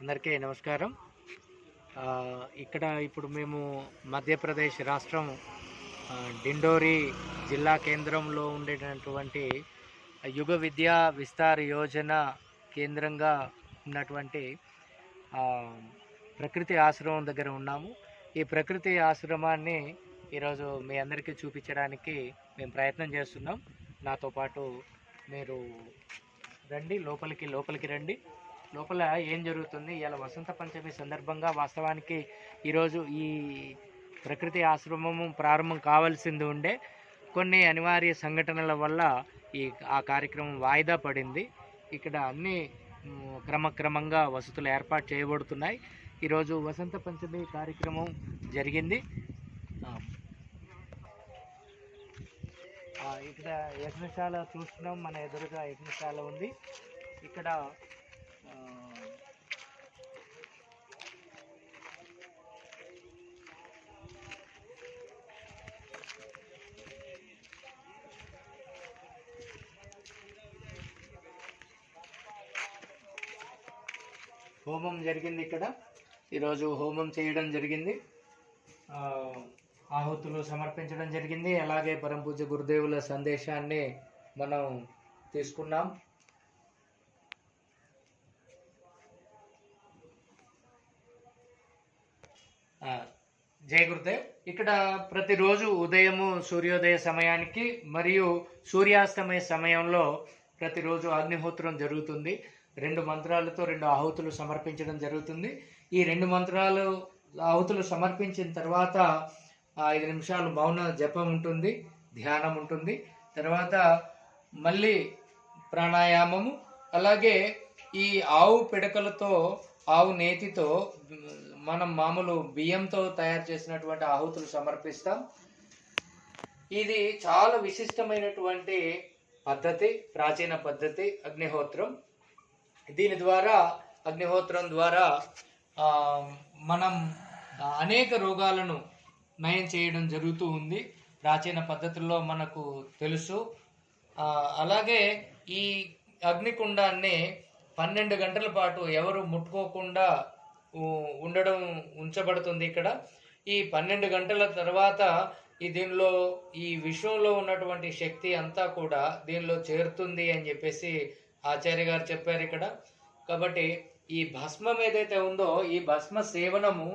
అందరికీ నమస్కారం. ఇక్కడ ఇప్పుడు మేము మధ్యప్రదేశ్ రాష్ట్రం డిండోరి జిల్లా కేంద్రంలో ఉండేటటువంటి యుగ విద్యా విస్తార యోజన కేంద్రంగా ఉన్నటువంటి ప్రకృతి ఆశ్రమం దగ్గర ఉన్నాము. ఈ ప్రకృతి ఆశ్రమాన్ని ఈరోజు మీ అందరికీ చూపించడానికి మేము ప్రయత్నం చేస్తున్నాం. నాతో పాటు మీరు రండి, లోపలికి రండి. లోపల ఏం జరుగుతుంది, ఇలా వసంత పంచమి సందర్భంగా వాస్తవానికి ఈరోజు ఈ ప్రకృతి ఆశ్రమము ప్రారంభం కావాల్సింది ఉండే కొన్ని అనివార్య సంఘటనల వల్ల ఆ కార్యక్రమం వాయిదా పడింది. ఇక్కడ అన్ని క్రమక్రమంగా వసతులు ఏర్పాటు చేయబడుతున్నాయి. ఈరోజు వసంత పంచమి కార్యక్రమం జరిగింది. ఇక్కడ యజ్ఞశాల చూస్తున్నాం, మన ఎదురుగా యజ్ఞశాల ఉంది. ఇక్కడ హోమం జరిగింది. ఇక్కడ ఈరోజు హోమం చేయడం జరిగింది, ఆహుతులు సమర్పించడం జరిగింది. అలాగే పరమపూజ్య గురుదేవుల సందేశాన్ని మనం తీసుకున్నాం. జై గురుదేవ్. ఇక్కడ ప్రతిరోజు ఉదయము సూర్యోదయ సమయానికి మరియు సూర్యాస్తమయ సమయంలో ప్రతిరోజు అగ్నిహోత్రం జరుగుతుంది. 2 మంత్రాలతో 2 ఆహుతులు సమర్పించడం జరుగుతుంది. ఈ 2 మంత్రాలు ఆహుతులు సమర్పించిన తర్వాత 5 నిమిషాలు మౌన జపం ఉంటుంది, ధ్యానం ఉంటుంది. తర్వాత మళ్ళీ ప్రాణాయామము, అలాగే ఈ ఆవు పిడకలతో, ఆవు నేతితో మనం మామూలు బియ్యంతో తయారు చేసినటువంటి ఆహుతులు సమర్పిస్తాం. ఇది చాలా విశిష్టమైనటువంటి పద్ధతి, ప్రాచీన పద్ధతి అగ్నిహోత్రం. అగ్నిహోత్రం ద్వారా మనం అనేక రోగాలను నయం చేయడం జరుగుతూ ఉంది. ప్రాచీన పద్ధతుల్లో మనకు తెలుసు. అలాగే ఈ అగ్నికుండాన్ని 12 గంటల పాటు ఎవరు ముట్టుకోకుండా ఉంచబడుతుంది. ఇక్కడ ఈ 12 గంటల తర్వాత దీనిలో ఈ విశ్వంలో ఉన్నటువంటి శక్తి అంతా కూడా దీనిలో చేరుతుంది అని చెప్పేసి ఆచార్య గారు చెప్పారు ఇక్కడ. కాబట్టి ఈ భస్మం ఏదైతే ఉందో, ఈ భస్మ సేవనము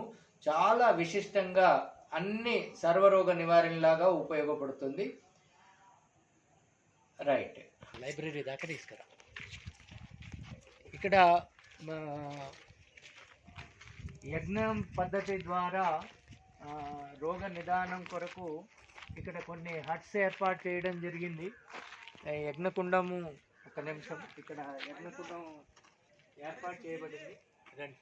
చాలా విశిష్టంగా అన్ని సర్వరోగ నివారణలాగా ఉపయోగపడుతుంది. రైట్, లైబ్రరీ దాకా తీసుకురా. ఇక్కడ యజ్ఞం పద్ధతి ద్వారా రోగ నిదానం కొరకు ఇక్కడ కొన్ని హట్స్ ఏర్పాటు చేయడం జరిగింది. యజ్ఞకుండము, ఒక నిమిషం, ఇక్కడ యజ్ఞకుండం ఏర్పాటు చేయబడింది. రండి.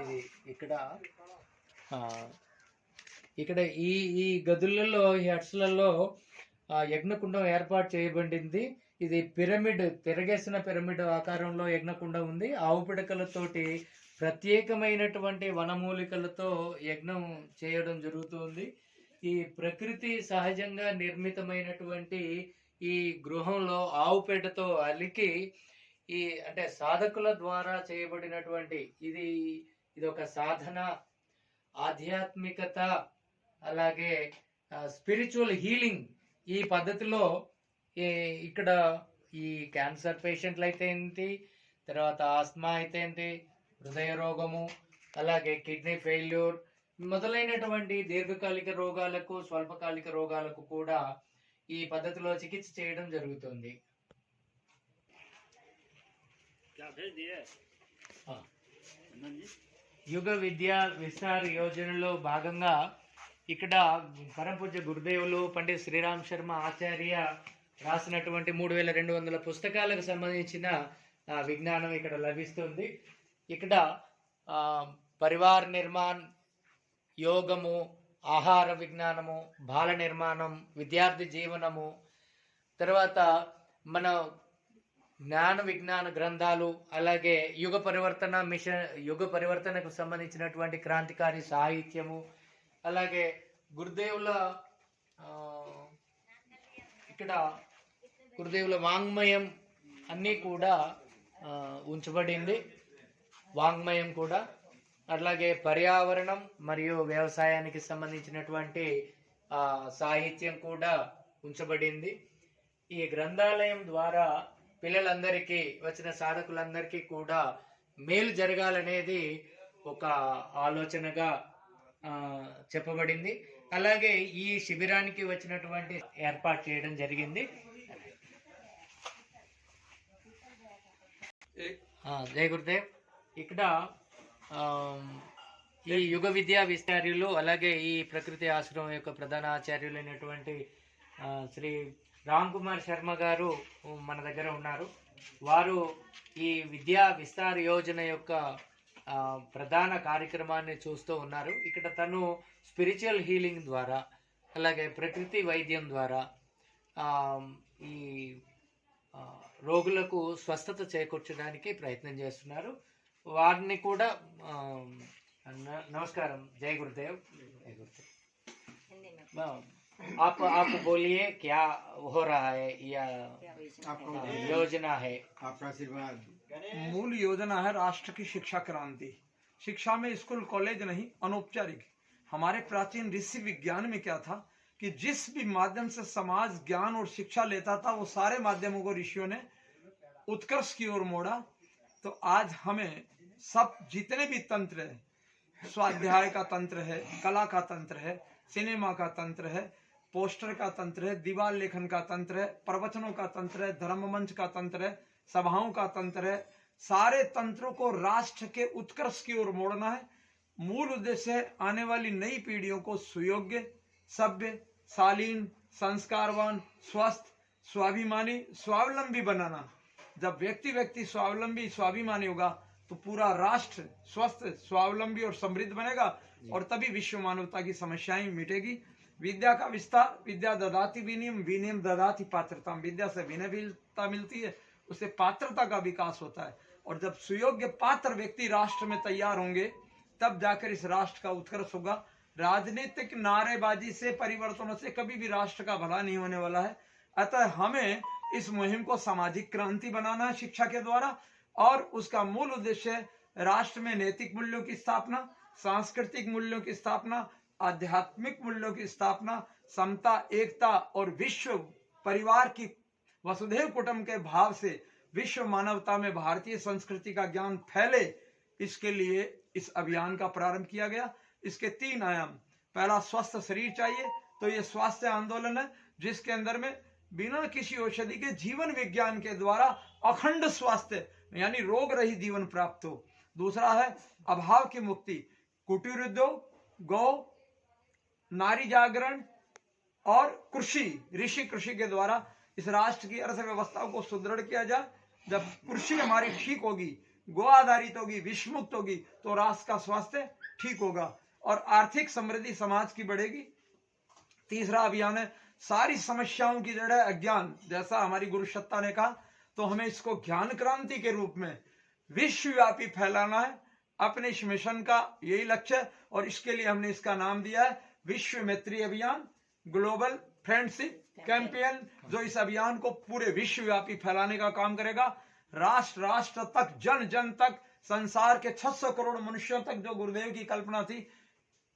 ఇది ఇక్కడ ఈ గదులలో, ఈ హట్స్లలో యజ్ఞకుండం ఏర్పాటు చేయబడింది. ఇది పిరమిడ్, తిరగేసిన పిరమిడ్ ఆకారంలో యజ్ఞకుండం ఉంది. ఆవు పిడకలతోటి ప్రత్యేకమైనటువంటి వనమూలికలతో యజ్ఞం చేయడం జరుగుతుంది. ఈ ప్రకృతి సహజంగా నిర్మితమైనటువంటి ఈ గృహంలో ఆవు పేడతో అలికి అంటే సాధకుల ద్వారా చేయబడినటువంటి ఇది ఒక సాధన, ఆధ్యాత్మికత, అలాగే స్పిరిచువల్ హీలింగ్. ఈ పద్ధతిలో ఇక్కడ ఈ క్యాన్సర్ పేషెంట్లు అయితే ఏంటి, తర్వాత ఆస్మా అయితే ఏంటి, హృదయ రోగము, అలాగే కిడ్నీ ఫెయిల్యూర్ మొదలైనటువంటి దీర్ఘకాలిక రోగాలకు, స్వల్పకాలిక రోగాలకు కూడా ఈ పద్ధతిలో చికిత్స చేయడం జరుగుతుంది. యుగ విద్యా విస్తార యోజనలో భాగంగా ఇక్కడ పరమపూజ్య గురుదేవులు పండిత్ శ్రీరామ్ శర్మ ఆచార్య రాసినటువంటి 3200 పుస్తకాలకు సంబంధించిన విజ్ఞానం ఇక్కడ లభిస్తుంది. ఇక్కడ పరివార నిర్మాణ్, యోగము, ఆహార విజ్ఞానము, బాల నిర్మాణం, విద్యార్థి జీవనము, తర్వాత మన జ్ఞాన విజ్ఞాన గ్రంథాలు, అలాగే యుగ పరివర్తనకు సంబంధించినటువంటి క్రాంతికారి సాహిత్యము, అలాగే గురుదేవుల ఇక్కడ గురుదేవుల వాంగ్మయం అన్నీ కూడా ఉంచబడింది. వాంగ్మయం కూడా అలాగే పర్యావరణం మరియు వ్యవసాయానికి సంబంధించినటువంటి సాహిత్యం కూడా ఉంచబడింది. ఈ గ్రంథాలయం ద్వారా పిల్లలందరికీ, వచ్చిన సాధకులందరికీ కూడా మేలు జరగాలనేది ఒక ఆలోచనగా చెప్పబడింది. అలాగే ఈ శిబిరానికి వచ్చినటువంటి ఏర్పాటు చేయడం జరిగింది. జై గురుదేవ్. ఇక్కడ ఈ యుగ విద్యా విస్తార్యులు అలాగే ఈ ప్రకృతి ఆశ్రమం యొక్క ప్రధాన ఆచార్యులైనటువంటి శ్రీ రామ్ కుమార్ శర్మ గారు మన దగ్గర ఉన్నారు. వారు ఈ విద్యా విస్తార యోజన యొక్క ప్రధాన కార్యక్రమాన్ని చూస్తూ ఉన్నారు. ఇక్కడ తను స్పిరిచువల్ హీలింగ్ ద్వారా అలాగే ప్రకృతి వైద్యం ద్వారా ఈ రోగులకు స్వస్థత చేకూర్చడానికి ప్రయత్నం చేస్తున్నారు. వారిని కూడా నమస్కారం. జై గురుదేవ్. జై गुरुदेव। आप बोलिए क्या हो रहा है या योजना है? आपका आशीर्वाद। मूल योजना है राष्ट्र की शिक्षा क्रांति। शिक्षा में स्कूल कॉलेज नहीं, अनौपचारिक। हमारे प्राचीन ऋषि विज्ञान में क्या था कि जिस भी माध्यम से समाज ज्ञान और शिक्षा लेता था वो सारे माध्यमों को ऋषियों ने उत्कर्ष की ओर मोड़ा। तो आज हमें सब जितने भी तंत्र है, स्वाध्याय का तंत्र है, कला का तंत्र है, सिनेमा का तंत्र है, पोस्टर का तंत्र है, दीवार लेखन का तंत्र है, प्रवचनों का तंत्र है, धर्म मंच का तंत्र है, सभाओं का तंत्र है, सारे तंत्रों को राष्ट्र के उत्कर्ष की ओर मोड़ना है। मूल उद्देश्य है आने वाली नई पीढ़ियों को सुयोग्य, सभ्य, शालीन, संस्कारवान, स्वस्थ, स्वाभिमानी, स्वावलंबी बनाना। जब व्यक्ति स्वावलंबी स्वाभिमानी होगा तो पूरा राष्ट्र स्वस्थ, स्वावलंबी और समृद्ध बनेगा और तभी विश्व मानवता की समस्याएं मिटेगी। विद्या का विस्तार, विद्या ददाति विनयम, विनयम ददाति पात्रता। विद्या से विनयता मिलती है, उससे पात्रता का विकास होता है। और जब सुयोग्य पात्र व्यक्ति राष्ट्र में तैयार होंगे तब जाकर इस राष्ट्र का उत्कर्ष होगा। राजनीतिक नारेबाजी से, परिवर्तनों से कभी भी राष्ट्र का भला नहीं होने वाला है। अतः हमें इस मुहिम को सामाजिक क्रांति बनाना है शिक्षा के द्वारा, और उसका मूल उद्देश्य है राष्ट्र में नैतिक मूल्यों की स्थापना, सांस्कृतिक मूल्यों की स्थापना, आध्यात्मिक मूल्यों की स्थापना, समता, एकता और विश्व परिवार की वसुधैव कुटुंब के भाव से विश्व मानवता में भारतीय संस्कृति का ज्ञान फैले। इसके लिए इस अभियान का प्रारंभ किया गया। इसके 3 आयाम। पहला, स्वस्थ शरीर चाहिए, तो ये स्वास्थ्य आंदोलन है जिसके अंदर में बिना किसी औषधि के जीवन विज्ञान के द्वारा अखंड स्वास्थ्य यानी रोग रहित जीवन प्राप्त हो। दूसरा है अभाव की मुक्ति, कुटीर उद्योग, गौ, नारी जागरण और कृषि, ऋषि कृषि के द्वारा इस राष्ट्र की अर्थव्यवस्था को सुदृढ़ किया जाए। जब कृषि हमारी ठीक होगी, गो आधारित होगी, विषमुक्त होगी, तो राष्ट्र का स्वास्थ्य ठीक होगा और आर्थिक समृद्धि समाज की बढ़ेगी। तीसरा अभियान है सारी समस्याओं की जड़ है अज्ञान। जैसा हमारी गुरु सत्ता ने कहा, तो हमें इसको ज्ञान क्रांति के रूप में विश्वव्यापी फैलाना है। अपने इस मिशन का यही लक्ष्य है और इसके लिए हमने इसका नाम दिया है विश्व मैत्री अभियान, ग्लोबल फ्रेंडशिप कैंपेन, जो इस अभियान को पूरे विश्वव्यापी फैलाने का काम करेगा। राष्ट्र तक, जन जन तक, संसार के 600 करोड़ मनुष्यों तक जो गुरुदेव की कल्पना थी,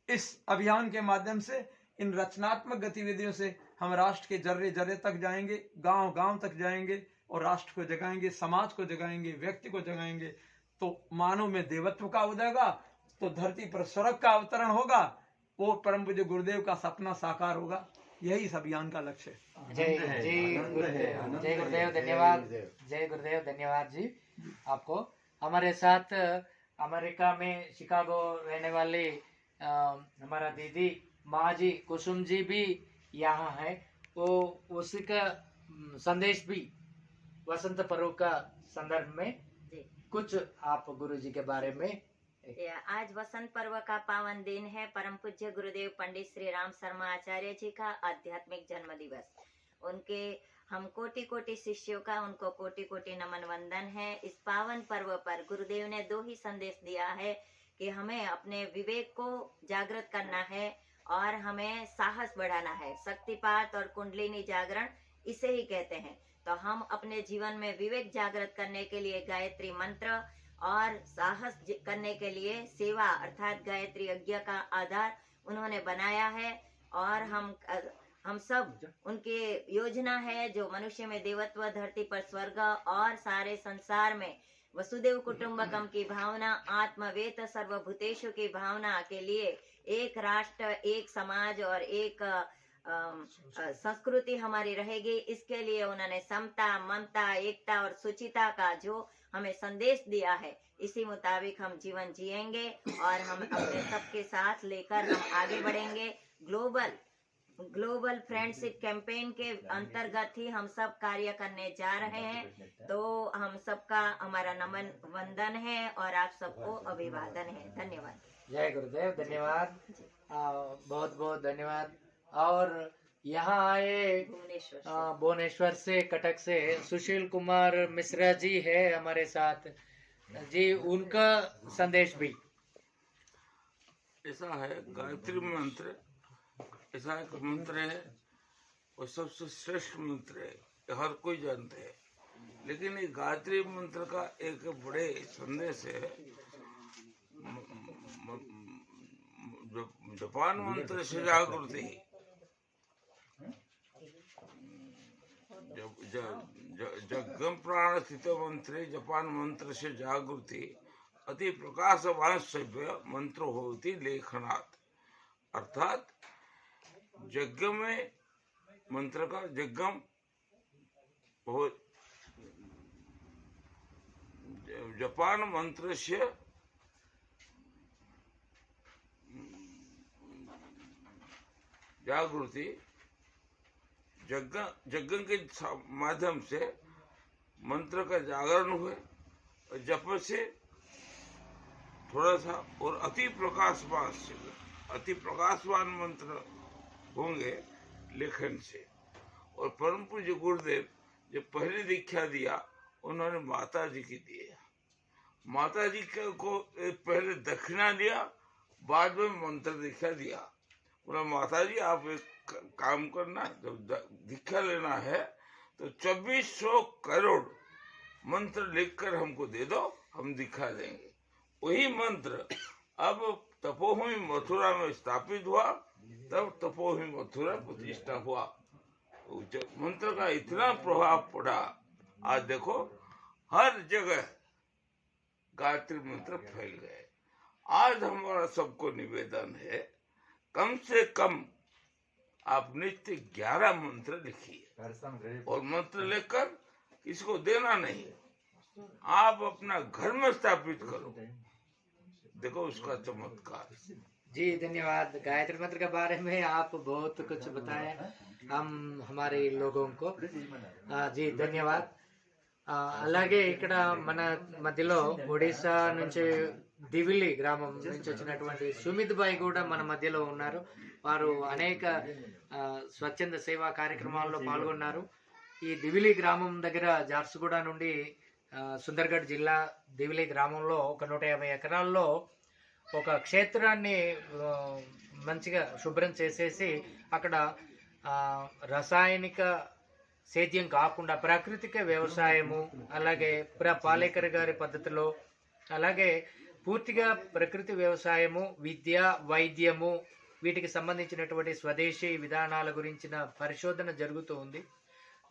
इस अभियान के माध्यम से, इन रचनात्मक गतिविधियों से हम राष्ट्र के जर्रे जर्रे तक जाएंगे, गांव गांव तक जाएंगे और राष्ट्र को जगाएंगे, समाज को जगाएंगे, व्यक्ति को जगाएंगे। तो मानव में देवत्व का उदय होगा, तो धरती पर स्वर्ग का अवतरण होगा, वो परम पूज्य गुरुदेव का सपना साकार होगा। यही इस अभियान का लक्ष्य है। जय गुरुदेव, धन्यवाद। जय गुरुदेव, धन्यवाद जी आपको। हमारे साथ अमेरिका में शिकागो रहने वाले हमारा दीदी माँ जी कुसुम जी भी यहाँ है। वो उसी का संदेश भी वसंत पर्व का संदर्भ में कुछ आप गुरु जी के बारे में। आज वसंत पर्व का पावन दिन है। परम पूज्य गुरुदेव पंडित श्री राम शर्मा आचार्य जी का आध्यात्मिक जन्म दिवस। उनके हम कोटि कोटि शिष्यों का उनको कोटि कोटि नमन वंदन है। इस पावन पर्व पर गुरुदेव ने 2 ही संदेश दिया है कि हमें अपने विवेक को जागृत करना है और हमें साहस बढ़ाना है। शक्तिपात और कुंडलिनी जागरण इसे ही कहते हैं। तो हम अपने जीवन में विवेक जागृत करने के लिए गायत्री मंत्र और साहस करने के लिए सेवा अर्थात गायत्री यज्ञ का आधार उन्होंने बनाया है। और हम सब उनके योजना है जो मनुष्य में देवत्व, धरती पर स्वर्ग और सारे संसार में वसुदेव कुटुंबकम की भावना, आत्मवेत सर्वभूतेषु की भावना के लिए एक राष्ट्र, एक समाज और एक संस्कृति हमारी रहेगी। इसके लिए उन्होंने समता, ममता, एकता और सुचिता का जो हमें संदेश दिया है, इसी मुताबिक हम जीवन जिएंगे और हम अपने सबके साथ लेकर हम आगे बढ़ेंगे। ग्लोबल फ्रेंडशिप कैंपेन के अंतर्गत ही हम सब कार्य करने जा रहे हैं। तो हम सबका हमारा नमन वंदन है और आप सबको अभिवादन है। धन्यवाद। जय गुरुदेव, धन्यवाद, बहुत बहुत धन्यवाद। और यहाँ आए भुवनेश्वर से, कटक से सुशील कुमार मिश्रा जी है हमारे साथ जी, उनका संदेश भी ऐसा है। गायत्री मंत्र ऐसा एक मंत्र है और सबसे श्रेष्ठ मंत्र है, ये हर कोई जानते हैं। लेकिन ये गायत्री मंत्र का एक बड़े संदेश है। जपान मंत्र से जागृति, जगम प्राण स्थित मंत्रे जपान मंत्र से जागृति अति प्रकाशवान सभ्य मंत्र होती लेखनात्। अर्थात यज्ञ में मंत्र का यज्ञम हो, जपान मंत्र से जागृति, यज्ञ के माध्यम से मंत्र का जागरण हुए और जप से थोड़ा सा और अति प्रकाशवान मंत्र होंगे लेखन से। और परम पूज्य गुरुदेव जब पहली दीक्षा दिया उन्होंने माता जी की दिया। माता जी को पहले दक्षिणा दिया, बाद में मंत्र दीक्षा दिया। बोला माता जी आप एक काम करना, जब दीक्षा लेना है तो 2400 करोड़ मंत्र लिखकर हमको दे दो, हम दिखा देंगे। वही मंत्र अब तपोभूमि मथुरा में स्थापित हुआ, तब तपोभूमि मथुरा प्रतिष्ठा हुआ। मंत्र का इतना प्रभाव पड़ा, आज देखो हर जगह गायत्री मंत्र फैल गए। आज हमारा सबको निवेदन है, कम से कम आप नित्य 11 मंत्र लिखिए और मंत्र लेकर किसी को देना नहीं, आप अपना घर में स्थापित करो, देखो उसका चमत्कार। जी धन्यवाद। गायत्री मंत्र के बारे में आप बहुत कुछ बताए हम हमारे लोगों को, जी ధన్యవాద్। అలాగే ఇక్కడ మన మధ్యలో ఒడిశా నుంచి దివిలి గ్రామం నుంచి వచ్చినటువంటి సుమిత్ భాయ్ కూడా మన మధ్యలో ఉన్నారు। వారు అనేక స్వచ్ఛంద సేవా కార్యక్రమాల్లో పాల్గొన్నారు। ఈ దివిలి గ్రామం దగ్గర జార్సుగూడ నుండి సుందర్గఢ్ జిల్లా దివిలి గ్రామంలో ఒక 150 ఎకరాల్లో ఒక క్షేత్రాన్ని మంచిగా శుభ్రం చేసేసి అక్కడ రసాయనిక సేద్యం కాకుండా ప్రాకృతిక వ్యవసాయము, అలాగే పాలేకర్ గారి పద్ధతిలో, అలాగే పూర్తిగా ప్రకృతి వ్యవసాయము, విద్య, వైద్యము వీటికి సంబంధించినటువంటి స్వదేశీ విధానాల గురించిన పరిశోధన జరుగుతూ ఉంది।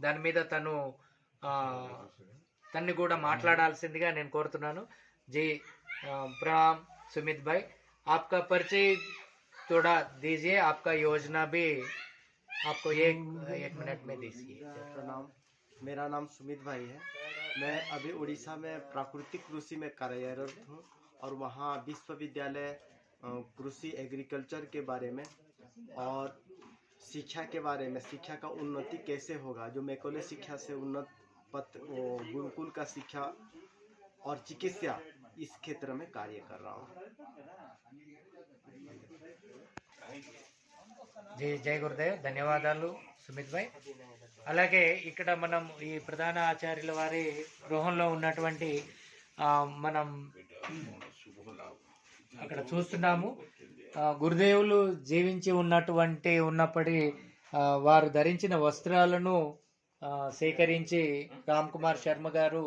దాని మీద తన్ని కూడా మాట్లాడాల్సిందిగా నేను కోరుతున్నాను। जी प्रणाम सुमित भाई, आपका परिचय थोड़ा दीजिए, आपका योजना भी आपको एक मिनट में दीजिए। प्रणाम, मेरा नाम सुमित भाई है। मैं अभी उड़ीसा में प्राकृतिक कृषि में कार्यरत हूँ और वहाँ विश्वविद्यालय कृषि एग्रीकल्चर के बारे में और शिक्षा के बारे में, शिक्षा का उन्नति कैसे होगा, जो मैकोले शिक्षा से उन्नत गुरुकुल का शिक्षा और चिकित्सा, इस क्षेत्र में कार्य कर रहा हूँ। जी जय गुरुदेव, ధన్యవాదాలు సుమిత్ భాయ్। అలాగే ఇక్కడ మనం ఈ ప్రధాన ఆచార్యుల వారి గృహంలో ఉన్నటువంటి మనం అక్కడ చూస్తున్నాము గురుదేవులు జీవించి ఉన్నప్పటి వారు ధరించిన వస్త్రాలను సేకరించి రామ్ కుమార్ శర్మ గారు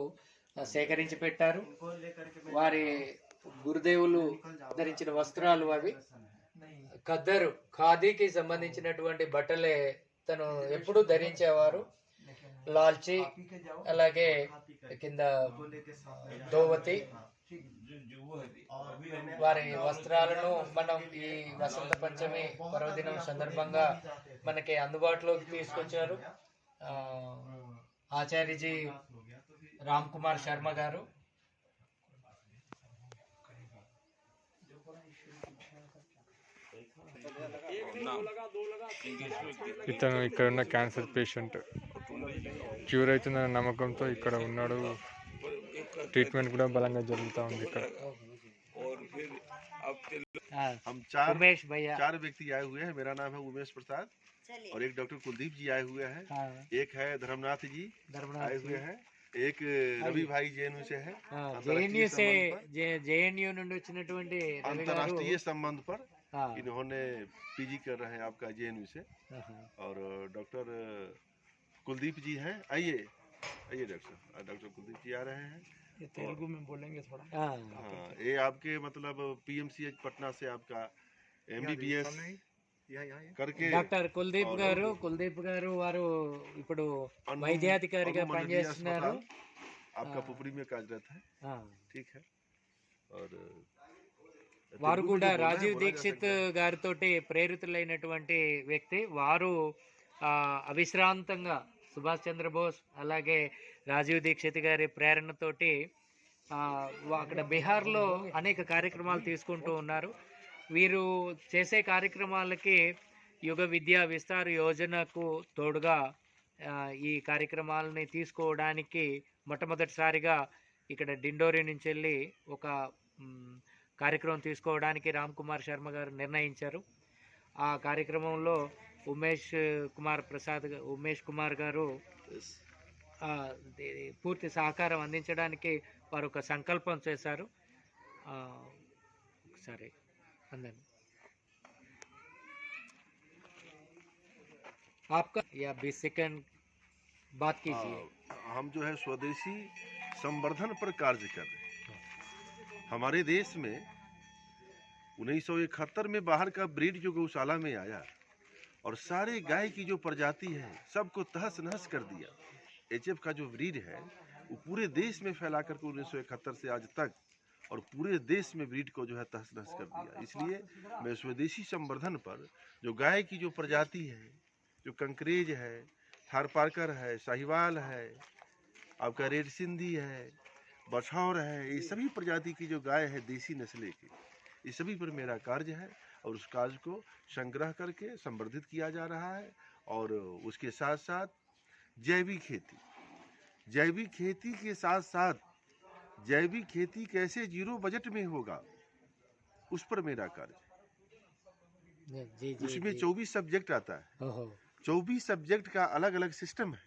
సేకరించి పెట్టారు. వారి గురుదేవులు ధరించిన వస్త్రాలు అవి ఖద్దరు ఖాదీకి సంబంధించినటువంటి బట్టలే తను ఎప్పుడూ ధరించేవారు. లాల్చి, అలాగే కింద ధోవతి, వారి వస్త్రాలను మనం ఈ వసంత పంచమి పర్వదినం సందర్భంగా మనకి అందుబాటులోకి తీసుకొచ్చారు ఆచార్యజీ రామ్ కుమార్ శర్మ గారు. ఇతను ఇక్కడ ఉన్న క్యాన్సర్ పేషెంట్, క్యూర్ అవుతుందన్న నమ్మకంతో ఇక్కడ ఉన్నాడు. ట్రీట్మెంట్ కూడా బలంగా జరుగుతూ ఉంది ఇక్కడ. हम उमेश भैया, चार व्यक्ति आए हुए हैं। मेरा नाम है उमेश प्रसाद और एक डॉक्टर कुलदीप जी आए हुए हैं। एक है धर्मनाथ जी आए हुए हैं। एक रवि भाई जेएनयू से है, जेएनयू से जेएनयू నుండి వచ్చినటువంటి రవి గారు अंतर्राष्ट्रीय संबंध पर हाँ। इन्होंने पीजी कर रहे हैं आपका जेएनयू से। और डॉक्टर कुलदीप जी हैं, आइए आइए डॉक्टर कुलदीप जी आ रहे हैं। ये तेलुगु में बोलेंगे थोड़ा। हाँ, ये आपके मतलब पीएमसीएच पटना से आपका MBBS करके డాక్టర్ కుల్దీప్ గారు వారు ఇప్పుడు వైద్యాధికారిగా పనిచేస్తున్నారు. आपका पुपरी में कार्यरत है, ठीक है। और వారు కూడా రాజీవ్ దీక్షిత్ గారితో ప్రేరితులైనటువంటి వ్యక్తి. వారు అవిశ్రాంతంగా సుభాష్ చంద్రబోస్ అలాగే రాజీవ్ దీక్షిత్ గారి ప్రేరణతోటి అక్కడ బీహార్లో అనేక కార్యక్రమాలు తీసుకుంటూ ఉన్నారు. వీరు చేసే కార్యక్రమాలకి యుగ విద్యా విస్తార యోజనకు తోడుగా ఈ కార్యక్రమాలని తీసుకోవడానికి మొట్టమొదటిసారిగా ఇక్కడ డిండోరి నుంచి వెళ్ళి ఒక కార్యక్రమం తీసుకోవడానికి రామ్ కుమార్ శర్మ గారు నిర్ణయించారు. ఆ కార్యక్రమంలో ఉమేష్ కుమార్ గారు పూర్తి సహకారం అందించడానికి వారు ఒక సంకల్పం చేశారు. ఒకసారి అందరినీ आपका या 20 सेकंड बात कीजिए। हम जो है स्वदेशी संवर्धन पर कार्य कर रहे हैं। हमारे देश में 1971 में बाहर का ब्रीड जो गौशाला में आया और सारे गाय की जो प्रजाति है सबको तहस नहस कर दिया। HF का जो ब्रीड है वो पूरे देश में फैला करके 1971 से आज तक और पूरे देश में ब्रीड को जो है तहस नहस कर दिया। इसलिए मैं स्वदेशी संवर्धन पर जो गाय की जो प्रजाति है, जो कंकरेज है, थारपारकर है, साहिवाल है, आपका रेड सिंधी है, बछौर है, ये सभी प्रजाति की जो गाय है देसी नस्ले की, इस सभी पर मेरा कार्य है और उस कार्य को संग्रह करके संवर्धित किया जा रहा है। और उसके साथ साथ जैविक खेती के साथ साथ जैविक खेती कैसे जीरो बजट में होगा उस पर मेरा कार्य है। उसमें 24 सब्जेक्ट आता है, 24 सब्जेक्ट का अलग अलग सिस्टम है।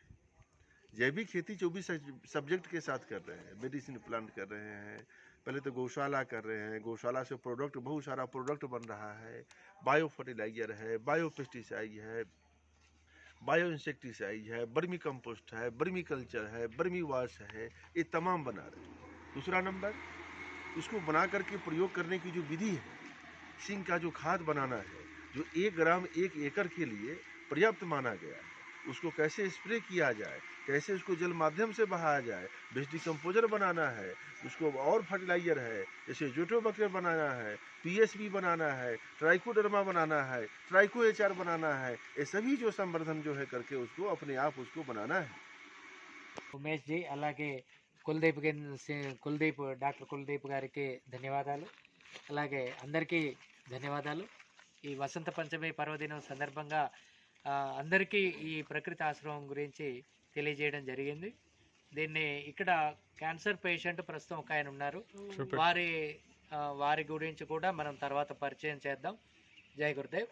जैविक खेती 24 सब्जेक्ट के साथ कर रहे हैं। मेडिसिन प्लांट कर रहे हैं, पहले तो गौशाला कर रहे हैं, गौशाला से प्रोडक्ट बहुत सारा प्रोडक्ट बन रहा है। बायो फर्टिलाइजर है, बायो पेस्टिसाइड है, बायो इंसेक्टिसाइड है, बर्मी कंपोस्ट है, बर्मी कल्चर है, बर्मी वाश है, ये तमाम बना रहे हैं। दूसरा नंबर, उसको बना करके प्रयोग करने की जो विधि है, सिंक का जो खाद बनाना है जो 1 ग्राम 1 एकड़ के लिए पर्याप्त माना गया है, उसको कैसे स्प्रे किया जाए, कैसे उसको जल माध्यम से बहाया जाए, बेस्ट डिकम्पोजर बनाना है, उसको और फर्टिलाइजर है जैसे जोटोबैक्टर बनाना है, PSB बनाना है, ट्राइकोडर्मा बनाना है, ट्राइको HR बनाना है, ये सभी जो संवर्धन जो है करके उसको अपने आप उसको बनाना है। ఉమేష్ జీ అలాగే డాక్టర్ కుల్దీప్ గారికి ధన్యవాదాలు. అలాగే అందరికీ ధన్యవాదాలు. ఈ వసంత పంచమి పర్వదినం సందర్భంగా అందరికీ ఈ ప్రకృతి ఆశ్రమం గురించి తెలియజేయడం జరిగింది. దీన్ని ఇక్కడ క్యాన్సర్ పేషెంట్ ప్రస్తుతం ఒక ఆయన ఉన్నారు, వారి గురించి కూడా మనం తర్వాత పరిచయం చేద్దాం. జై గురుదేవ్.